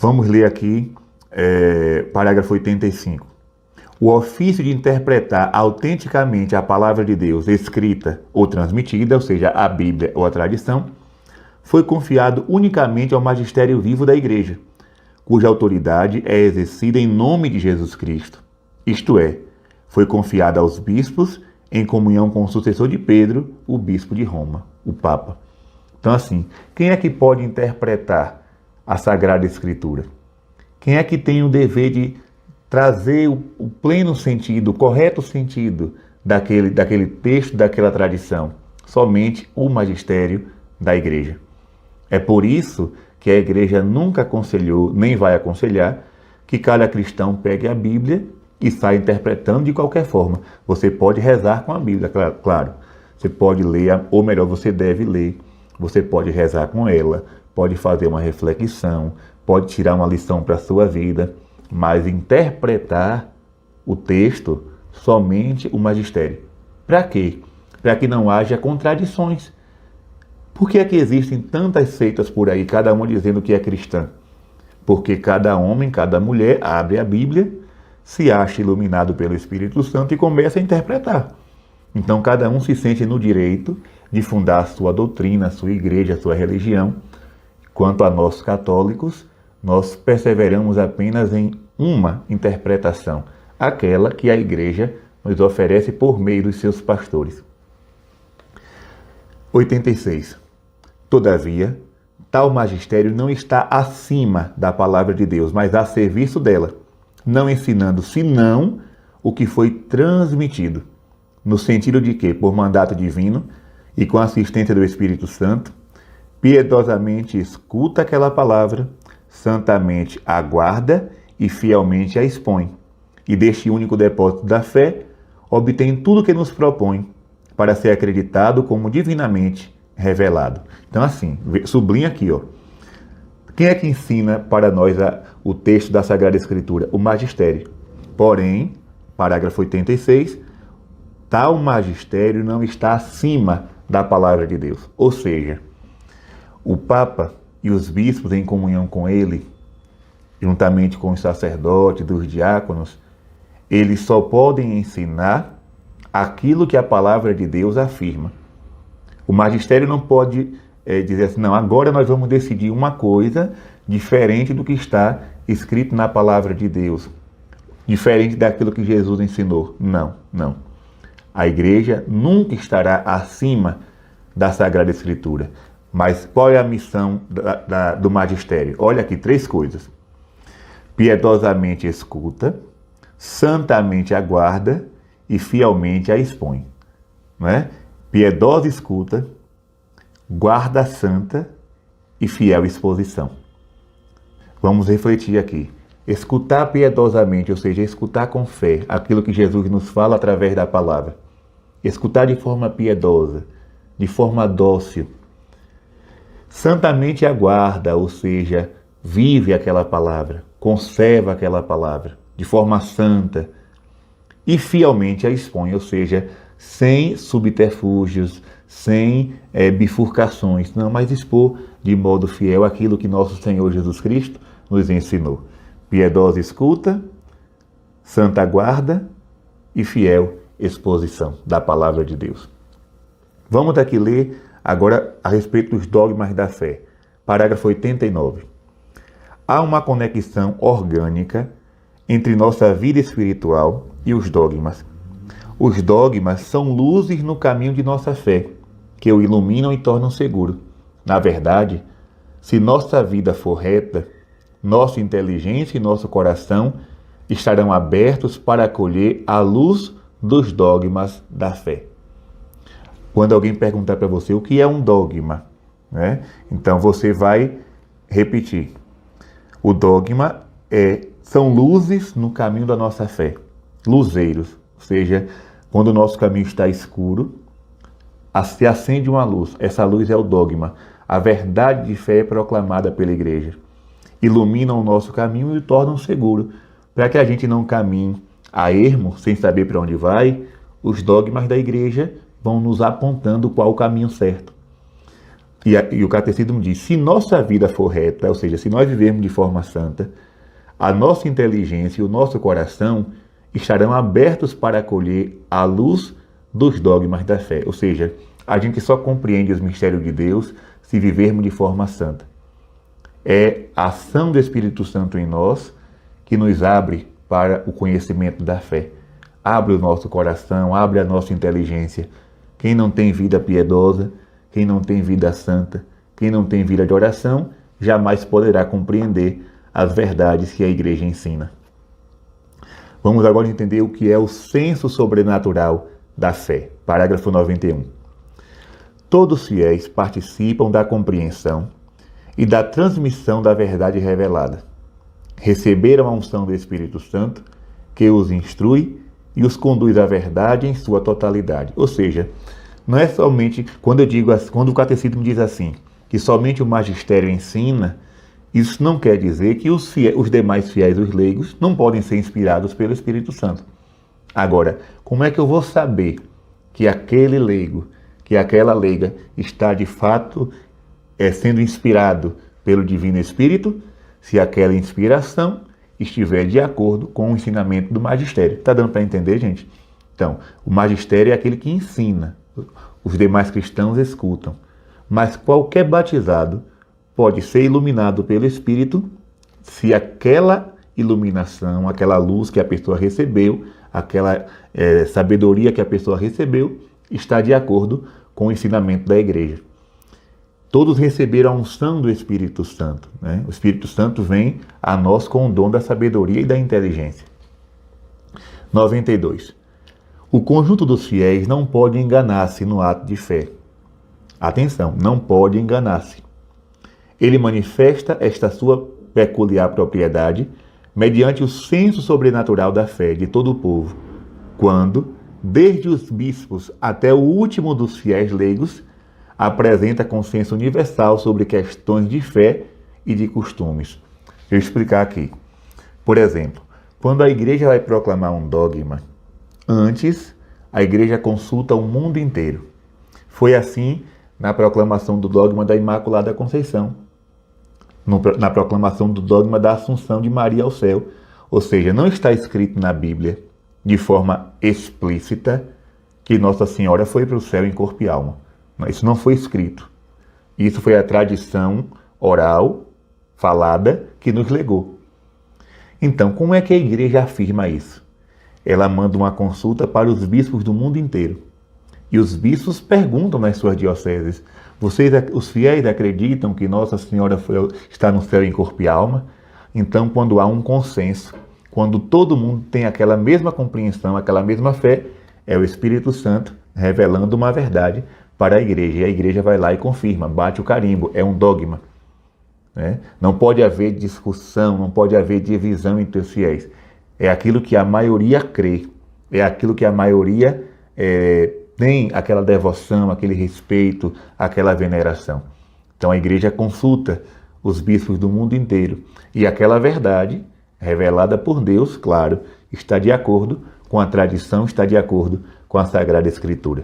Vamos ler aqui, parágrafo 85. O ofício de interpretar autenticamente a palavra de Deus escrita ou transmitida, ou seja, a Bíblia ou a tradição, foi confiado unicamente ao magistério vivo da Igreja, cuja autoridade é exercida em nome de Jesus Cristo. Isto é, foi confiada aos bispos em comunhão com o sucessor de Pedro, o bispo de Roma, o Papa. Então, assim, quem é que pode interpretar a Sagrada Escritura? Quem é que tem o dever de trazer o pleno sentido, o correto sentido daquele texto, daquela tradição? Somente o magistério da Igreja. É por isso que a Igreja nunca aconselhou, nem vai aconselhar, que cada cristão pegue a Bíblia e saia interpretando de qualquer forma. Você pode rezar com a Bíblia, claro. Você pode ler, ou melhor, você deve ler. Você pode rezar com ela, pode fazer uma reflexão, pode tirar uma lição para a sua vida, mas interpretar o texto somente o magistério. Para quê? Para que não haja contradições. Por que é que existem tantas seitas por aí, cada uma dizendo que é cristã? Porque cada homem, cada mulher abre a Bíblia, se acha iluminado pelo Espírito Santo e começa a interpretar. Então cada um se sente no direito de fundar a sua doutrina, a sua igreja, a sua religião. Quanto a nós católicos, nós perseveramos apenas em uma interpretação, aquela que a Igreja nos oferece por meio dos seus pastores. 86. Todavia, tal magistério não está acima da palavra de Deus, mas a serviço dela, não ensinando senão o que foi transmitido, no sentido de que, por mandato divino e com a assistência do Espírito Santo, piedosamente escuta aquela palavra, santamente aguarda e fielmente a expõe, e deste único depósito da fé, obtém tudo o que nos propõe, para ser acreditado como divinamente revelado. Então assim, sublinha aqui, ó. Quem é que ensina para nós o texto da Sagrada Escritura? O magistério. Porém, parágrafo 86, tal magistério não está acima da palavra de Deus. Ou seja, o Papa e os bispos em comunhão com ele, juntamente com os sacerdotes, dos diáconos, eles só podem ensinar aquilo que a palavra de Deus afirma. O magistério não pode dizer assim, não, agora nós vamos decidir uma coisa diferente do que está escrito na palavra de Deus, diferente daquilo que Jesus ensinou. Não, não. A igreja nunca estará acima da Sagrada Escritura. Mas qual é a missão do magistério? Olha aqui, 3 coisas. Piedosamente escuta, santamente aguarda e fielmente a expõe. Não é? Piedosa escuta, guarda santa e fiel exposição. Vamos refletir aqui. Escutar piedosamente, ou seja, escutar com fé aquilo que Jesus nos fala através da palavra. Escutar de forma piedosa, de forma dócil. Santamente aguarda, ou seja, vive aquela palavra, conserva aquela palavra de forma santa e fielmente a expõe, ou seja, sem subterfúgios, sem bifurcações, não, mas expor de modo fiel aquilo que nosso Senhor Jesus Cristo nos ensinou. Piedosa escuta, santa guarda e fiel exposição da palavra de Deus. Vamos aqui ler agora a respeito dos dogmas da fé. Parágrafo 89. Há uma conexão orgânica entre nossa vida espiritual e os dogmas. Os dogmas são luzes no caminho de nossa fé, que o iluminam e tornam seguro. Na verdade, se nossa vida for reta, nossa inteligência e nosso coração estarão abertos para acolher a luz dos dogmas da fé. Quando alguém perguntar para você o que é um dogma, né? Então você vai repetir. O dogma são luzes no caminho da nossa fé, luzeiros, ou seja, quando o nosso caminho está escuro, se acende uma luz, essa luz é o dogma, a verdade de fé é proclamada pela igreja. Iluminam o nosso caminho e o tornam seguro, para que a gente não caminhe a ermo, sem saber para onde vai. Os dogmas da igreja vão nos apontando qual o caminho certo. E o catecismo diz, se nossa vida for reta, ou seja, se nós vivermos de forma santa, a nossa inteligência e o nosso coração estarão abertos para acolher a luz dos dogmas da fé. Ou seja, a gente só compreende os mistérios de Deus se vivermos de forma santa. É a ação do Espírito Santo em nós que nos abre para o conhecimento da fé. Abre o nosso coração, abre a nossa inteligência. Quem não tem vida piedosa, quem não tem vida santa, quem não tem vida de oração, jamais poderá compreender as verdades que a Igreja ensina. Vamos agora entender o que é o senso sobrenatural da fé. Parágrafo 91. Todos os fiéis participam da compreensão e da transmissão da verdade revelada. Receberam a unção do Espírito Santo, que os instrui e os conduz à verdade em sua totalidade. Ou seja, não é somente, quando o catecismo diz assim, que somente o magistério ensina, isso não quer dizer que os demais fiéis, os leigos, não podem ser inspirados pelo Espírito Santo. Agora, como é que eu vou saber que aquele leigo, que aquela leiga está de fato sendo inspirado pelo Divino Espírito, se aquela inspiração estiver de acordo com o ensinamento do magistério? Está dando para entender, gente? Então, o magistério é aquele que ensina, os demais cristãos escutam, mas qualquer batizado pode ser iluminado pelo Espírito se aquela iluminação, aquela luz que a pessoa recebeu, aquela sabedoria que a pessoa recebeu, está de acordo com o ensinamento da Igreja. Todos receberam a unção do Espírito Santo, né? O Espírito Santo vem a nós com o dom da sabedoria e da inteligência. 92. O conjunto dos fiéis não pode enganar-se no ato de fé. Atenção, não pode enganar-se. Ele manifesta esta sua peculiar propriedade mediante o senso sobrenatural da fé de todo o povo, quando, desde os bispos até o último dos fiéis leigos, apresenta consenso universal sobre questões de fé e de costumes. Vou explicar aqui. Por exemplo, quando a igreja vai proclamar um dogma, antes a igreja consulta o mundo inteiro. Foi assim na proclamação do dogma da Imaculada Conceição, na proclamação do dogma da Assunção de Maria ao céu. Ou seja, não está escrito na Bíblia, de forma explícita, que Nossa Senhora foi para o céu em corpo e alma. Isso não foi escrito. Isso foi a tradição oral, falada, que nos legou. Então, como é que a igreja afirma isso? Ela manda uma consulta para os bispos do mundo inteiro. E os bispos perguntam nas suas dioceses: os fiéis acreditam que Nossa Senhora está no céu em corpo e alma? Então, quando há um consenso, quando todo mundo tem aquela mesma compreensão, aquela mesma fé, é o Espírito Santo revelando uma verdade para a igreja. E a igreja vai lá e confirma, bate o carimbo, é um dogma. Né? Não pode haver discussão, não pode haver divisão entre os fiéis. É aquilo que a maioria crê, é aquilo que a maioria tem aquela devoção, aquele respeito, aquela veneração. Então a igreja consulta os bispos do mundo inteiro e aquela verdade, revelada por Deus, claro, está de acordo com a tradição, está de acordo com a Sagrada Escritura.